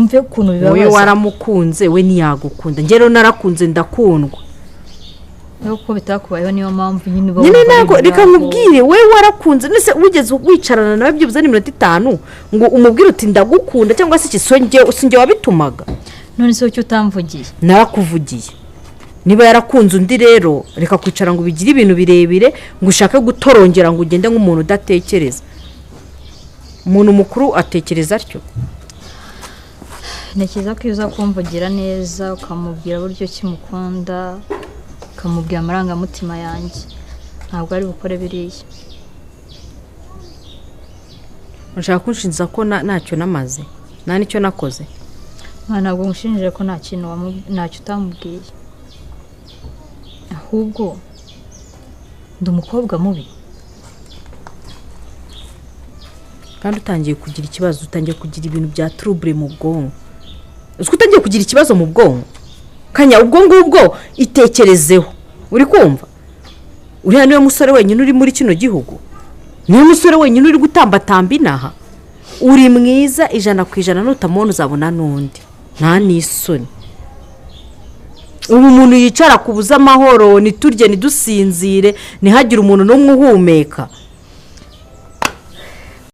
mve ukuntu bibabaza wowe waramukunze we ntiyagukunda njye rero narakunze ndakundwa nuko bitakubayeho niyo mpamvu nyine ntabwo reka nkubwire we warakunze nese wigeze wicarana nawe byibuze n'iminota 5 ngo umubwire uti ndagukunda cyangwa se sinjye wabitumaga none se cyo utamvugiye narakuvugiye niba yarakunze undi rero reka kwicara ngo bigire ibintu birebire ngo ushake gutorongera ngo ugende nk'umuntu udatekereza umuntu mukuru atekereza atyo ntekereza ko uza kumvugira neza ukamubwira buryo kimukunda ukamubwira amarangamutima yanjye ntabwo ari bukore biriya ushaka kunshinza ko ntacyo namaze nta nicyo nakoze ntabwo mushinjije ko ntacyo utamubwiye ahubwo ndi umukobwa mubi kandi utangiye kugira ikibazo utangiye kugira ibintu bya trouble mu bwonko uziko utangiye kugira ikibazo mu bwonko kanya ubwo ngubwo itekerezeho uri kumva uriya niwe musore wenyine uri muri kino gihugu niwe musore wenyine uri gutambatamba inaha uri mwiza 100% nutamubona uzabona n'undi nta n'isoni ubu umuntu yicara kubuza amahoro niturye nidusinzire ntihagire umuntu n'umwe uhumeka